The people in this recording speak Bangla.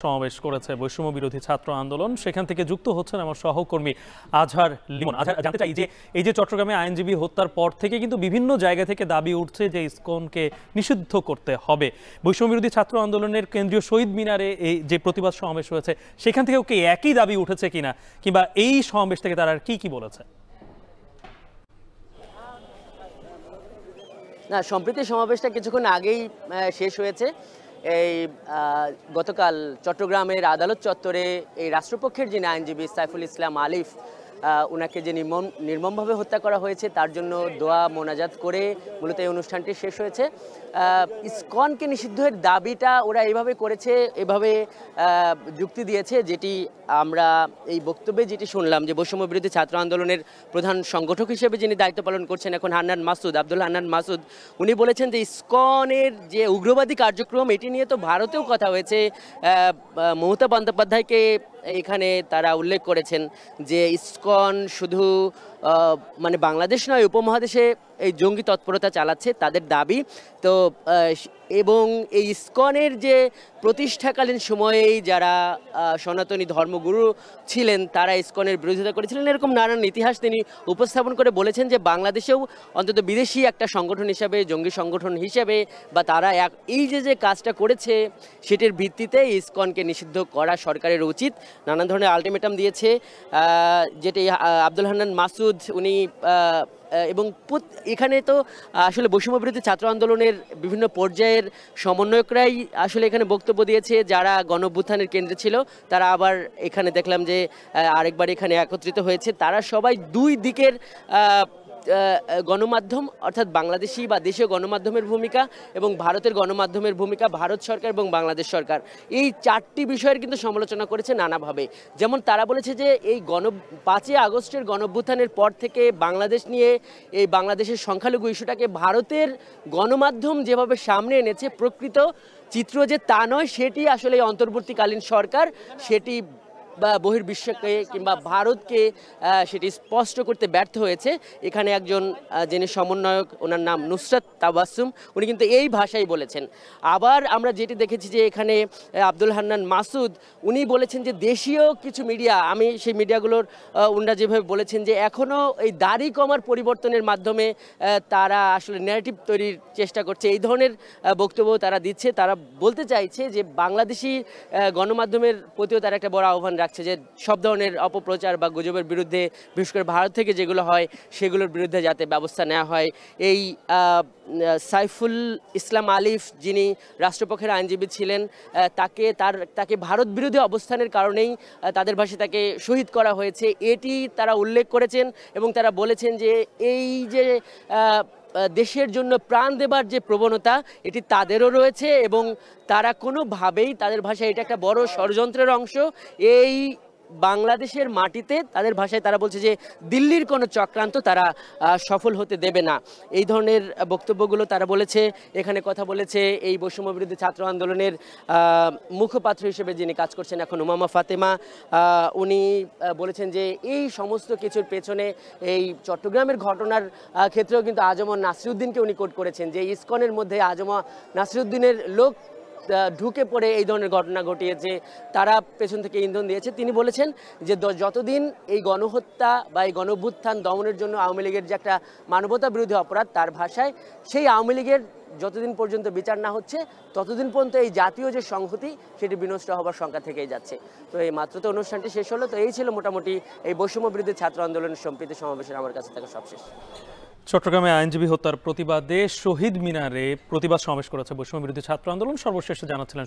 সমাবেশ করেছে বৈষম্য বিরোধী ছাত্র আন্দোলন। সেখান থেকে যুক্ত হচ্ছেন আমার সহকর্মী আজহার লিমন। আজহার, জানতে চাই যে এই যে চট্টগ্রামে আইনজীবী হত্যার পর থেকে কিন্তু বিভিন্ন জায়গা থেকে দাবি উঠছে যে ইসকনকে নিষিদ্ধ করতে হবে। বৈষম্য বিরোধী ছাত্র আন্দোলনের কেন্দ্রীয় শহীদ মিনারে এই যে প্রতিবাদ সমাবেশ হয়েছে সেখান থেকেও কি একই দাবি উঠেছে কিনা, কিংবা এই সমাবেশ থেকে তারা আর কি বলেছে? না, সম্প্রতি সমাবেশটা কিছুক্ষণ আগেই শেষ হয়েছে। এই গতকাল চট্টগ্রামের আদালত চত্বরে এই রাষ্ট্রপক্ষের যিনি আইনজীবী সাইফুল ইসলাম আলিফ, ওনাকে যে নির্মমভাবে হত্যা করা হয়েছে তার জন্য দোয়া মোনাজাত করে মূলত এই অনুষ্ঠানটি শেষ হয়েছে। ইসকনকে নিষিদ্ধের দাবিটা ওরা এইভাবে করেছে, এভাবে যুক্তি দিয়েছে, যেটি আমরা এই বক্তব্যে যেটি শুনলাম যে বৈষম্য বিরোধী ছাত্র আন্দোলনের প্রধান সংগঠক হিসেবে যিনি দায়িত্ব পালন করছেন এখন আব্দুল হান্নান মাসুদ, উনি বলেছেন যে ইসকনের যে উগ্রবাদী কার্যক্রম এটি নিয়ে তো ভারতেও কথা হয়েছে। মমতা বন্দ্যোপাধ্যায়কে এখানে তারা উল্লেখ করেছেন যে ইসকন শুধু মানে বাংলাদেশ নয়, উপমহাদেশে এই জঙ্গি তৎপরতা চালাচ্ছে তাদের দাবি। তো এবং এই ইসকনের যে প্রতিষ্ঠাকালীন সময়েই যারা সনাতনী ধর্মগুরু ছিলেন তারা ইসকনের বিরোধিতা করেছিলেন, এরকম নানান ইতিহাস তিনি উপস্থাপন করে বলেছেন যে বাংলাদেশেও অন্তত বিদেশি একটা সংগঠন হিসাবে, জঙ্গি সংগঠন হিসাবে বা তারা এই যে কাজটা করেছে সেটির ভিত্তিতে ইসকনকে নিষিদ্ধ করা সরকারের উচিত। নানান ধরনের আলটিমেটাম দিয়েছে, যেটি আব্দুল হান্নান মাসুদ উনি এবং এখানে তো আসলে বৈষম্য বিরোধী ছাত্র আন্দোলনের বিভিন্ন পর্যায়ের সমন্বয়করাই আসলে এখানে বক্তব্য দিয়েছে। যারা গণঅভ্যুত্থানের কেন্দ্রে ছিল তারা আবার এখানে দেখলাম যে আরেকবার এখানে একত্রিত হয়েছে। তারা সবাই দুই দিকের গণমাধ্যম অর্থাৎ বাংলাদেশি বা দেশীয় গণমাধ্যমের ভূমিকা এবং ভারতের গণমাধ্যমের ভূমিকা, ভারত সরকার এবং বাংলাদেশ সরকার, এই চারটি বিষয়ের কিন্তু সমালোচনা করেছে নানাভাবে। যেমন তারা বলেছে যে এই 5ই আগস্টের গণঅভ্যুত্থানের পর থেকে বাংলাদেশ নিয়ে এই বাংলাদেশের সংখ্যালঘু ইস্যুটাকে ভারতের গণমাধ্যম যেভাবে সামনে এনেছে, প্রকৃত চিত্র যে তা নয় সেটি আসলে অন্তর্বর্তীকালীন সরকার সেটি বা বহির্বিশ্বকে কিংবা ভারতকে সেটি স্পষ্ট করতে ব্যর্থ হয়েছে। এখানে একজন যিনি সমন্বয়ক, ওনার নাম নুসরাত তাবাসসুম, উনি কিন্তু এই ভাষাই বলেছেন। আবার আমরা যেটি দেখেছি যে এখানে আব্দুল হান্নান মাসুদ উনি বলেছেন যে দেশীয় কিছু মিডিয়া, আমি সেই মিডিয়াগুলোর ওনারা যেভাবে বলেছেন যে এখনও এই দাড়ি কমার পরিবর্তনের মাধ্যমে তারা আসলে ন্যারেটিভ তৈরির চেষ্টা করছে, এই ধরনের বক্তব্য তারা দিচ্ছে। তারা বলতে চাইছে যে বাংলাদেশি গণমাধ্যমের প্রতিও তারা একটা বড় আহ্বান রাখছে যে সব ধরনের অপপ্রচার বা গুজবের বিরুদ্ধে, বিশেষ করে ভারত থেকে যেগুলো হয় সেগুলোর বিরুদ্ধে যাতে ব্যবস্থা নেওয়া হয়। এই সাইফুল ইসলাম আলিফ যিনি রাষ্ট্রপক্ষের আইনজীবী ছিলেন, তাকে ভারত বিরোধী অবস্থানের কারণেই তাদের ভাষায় তাকে শহীদ করা হয়েছে, এটি তারা উল্লেখ করেছেন। এবং তারা বলেছেন যে এই যে দেশের জন্য প্রাণ দেবার যে প্রবণতা এটি তাদেরও রয়েছে এবং তারা কোনোভাবেই, তাদের ভাষায় এটা একটা বড় ষড়যন্ত্রের অংশ। এই বাংলাদেশের মাটিতে তাদের ভাষায় তারা বলছে যে দিল্লির কোনো চক্রান্ত তারা সফল হতে দেবে না। এই ধরনের বক্তব্যগুলো তারা বলেছে। এখানে কথা বলেছে এই বৈষম্য বিরোধী ছাত্র আন্দোলনের মুখপাত্র হিসেবে যিনি কাজ করছেন এখন উমামা ফাতেমা, উনি বলেছেন যে এই সমস্ত কিছুর পেছনে এই চট্টগ্রামের ঘটনার ক্ষেত্রেও কিন্তু আজমা নাসিরউদ্দিনকে উনি কোট করেছেন যে ইসকনের মধ্যে আজমা নাসিরউদ্দিনের লোক ঢুকে পড়ে এই ধরনের ঘটনা ঘটিয়েছে, তারা পেছন থেকে ইন্ধন দিয়েছে। তিনি বলেছেন যে যতদিন এই গণহত্যা বা এই গণঅভ্যুত্থান দমনের জন্য আওয়ামী লীগের যে একটা মানবতা বিরোধী অপরাধ, তার ভাষায় সেই আওয়ামী লীগের যতদিন পর্যন্ত বিচার না হচ্ছে ততদিন পর্যন্ত এই জাতীয় যে সংহতি সেটি বিনষ্ট হবার সংখ্যা থেকেই যাচ্ছে। তো এই মাত্র তো অনুষ্ঠানটি শেষ হলো। তো এই ছিল মোটামুটি এই বৈষম্য বিরোধী ছাত্র আন্দোলনের সম্প্রীতি সমাবেশের আমার কাছে থাকা সবশেষ। চট্টগ্রামে আইনজীবী হত্যার প্রতিবাদে শহীদ মিনারে প্রতিবাদ সমাবেশ করেছে বৈষম্য বিরোধী ছাত্র আন্দোলন। সর্বশেষ জানাচ্ছিলেন